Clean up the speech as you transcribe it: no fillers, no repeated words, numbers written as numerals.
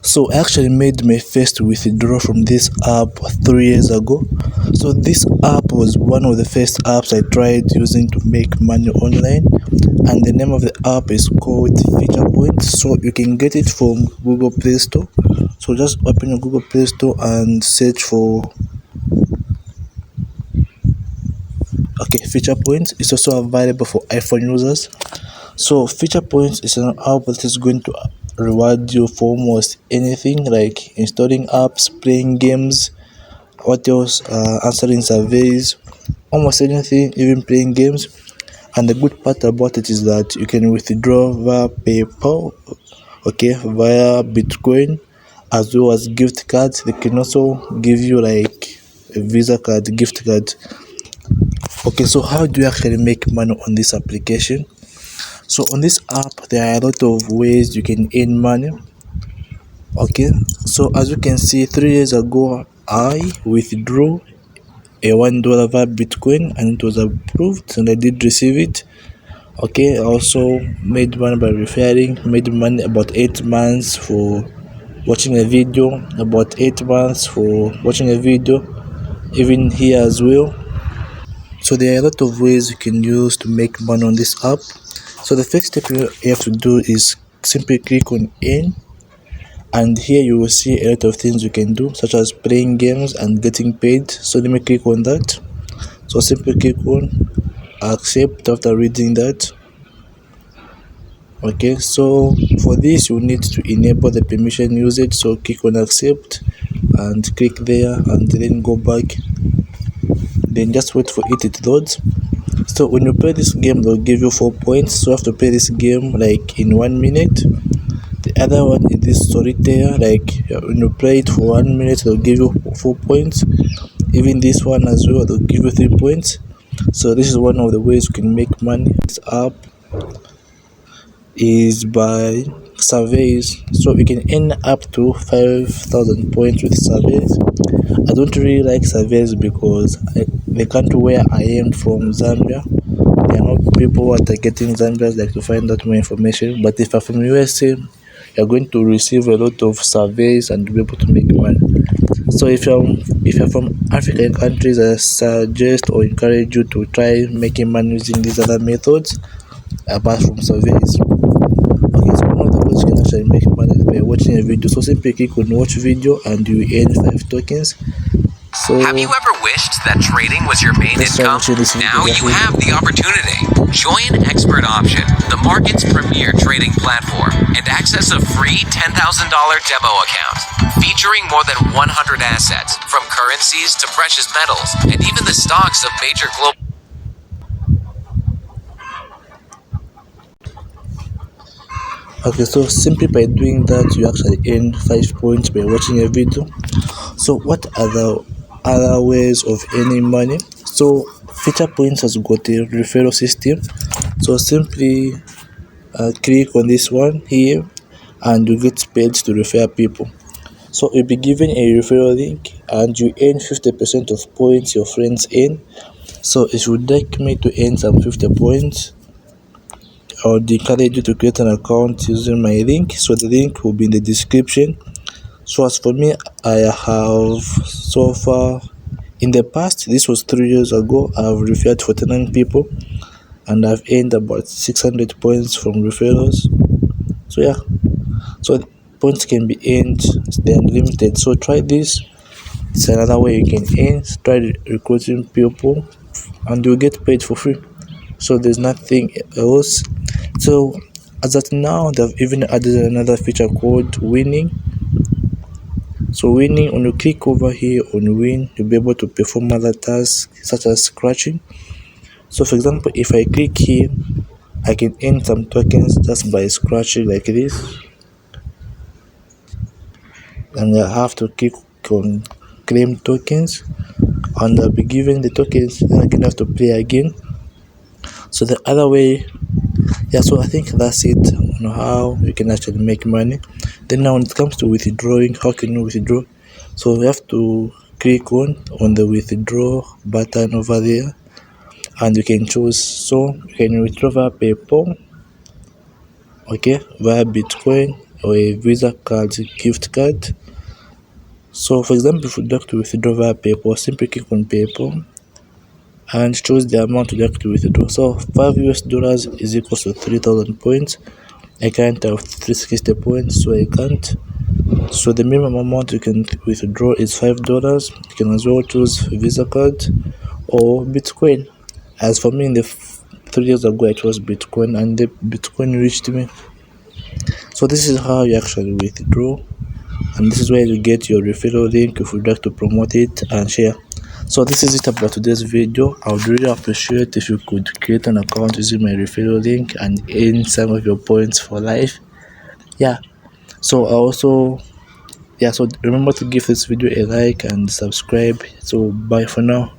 So I actually made my first withdrawal from this app 3 years ago. So this app was one of the first apps I tried using to make money online, and the name of the app is called Feature Point. So you can get it from Google Play Store. So just open your Google Play Store and search for Feature Point. It's also available for iPhone users. So Feature Points is an app that is going to reward you for almost anything, like installing apps, playing games, what else, answering surveys, almost anything, even playing games. And the good part about it is that you can withdraw via PayPal, via Bitcoin, as well as gift cards. They can also give you like a Visa card, gift card. So how do you actually make money on this application? So on this app, there are a lot of ways you can earn money. So as you can see, 3 years ago, I withdrew a $1 via Bitcoin and it was approved and I did receive it. I also made money by referring, made money about 8 months for watching a video, about 8 months for watching a video, even here as well. So there are a lot of ways you can use to make money on this app. So the first step you have to do is simply click on earn, and here you will see a lot of things you can do, such as playing games and getting paid. So let me click on that. So simply click on accept after reading that. So for this you need to enable the permission usage, so click on accept and click there and then go back, then just wait for it to load. So when you play this game, they'll give you 4 points. So you have to play this game like in 1 minute. The other one is this solitaire, like when you play it for 1 minute, they'll give you 4 points. Even this one as well, they'll give you 3 points. So this is one of the ways you can make money. This app is by surveys, so you can earn up to 5,000 points with surveys. I don't really like surveys because the country where I am from, Zambia, there are not people who are targeting Zambians like to find out more information. But if you're from USA, you're going to receive a lot of surveys and be able to make money. So if you're from African countries, I suggest or encourage you to try making money using these other methods apart from surveys. So one of the ways you can actually make money is by watching a video. So simply click on watch video and you earn 5 tokens. So have you ever wished that trading was your main income? Now you have the opportunity. Join Expert Option, the market's premier trading platform, and access a free $10,000 demo account featuring more than 100 assets, from currencies to precious metals, and even the stocks of major global. So simply by doing that, you actually earn 5 points by watching a video. So what are the other ways of earning money? So Feature Points has got a referral system. So simply click on this one here and you get paid to refer people. So you'll be given a referral link and you earn 50% of points your friends earn. So if you would like me to earn some 50 points, I would encourage you to create an account using my link. So the link will be in the description. So as for me, I have so far, in the past, this was 3 years ago, I've referred 49 people and I've earned about 600 points from referrals. So points can be earned, they're unlimited. So try this. It's another way you can earn. Try recruiting people and you'll get paid for free. So there's nothing else. So as at now, they've even added another feature called winning. So winning, when you click over here on win, you'll be able to perform other tasks such as scratching. So for example, if I click here, I can earn some tokens just by scratching like this, and I have to click on claim tokens and I'll be given the tokens, and I can have to play again. So the other way, so I think that's it on how you can actually make money. Then now when it comes to withdrawing, how can you withdraw? So you have to click on the withdraw button over there and you can choose. So you can withdraw via PayPal, via Bitcoin, or a Visa card gift card. So for example, if you'd like to withdraw via PayPal, simply click on PayPal and choose the amount you'd like to withdraw. So $5 is equals to 3,000 points. I can't have 360 points, so I can't. So the minimum amount you can withdraw is $5. You can as well choose Visa card or Bitcoin. As for me, in the 3 years ago, I chose Bitcoin, and the Bitcoin reached me. So this is how you actually withdraw, and this is where you get your referral link if you'd like to promote it and share. So this is it about today's video. I would really appreciate if you could create an account using my referral link and earn some of your points for life. So remember to give this video a like and subscribe. So bye for now.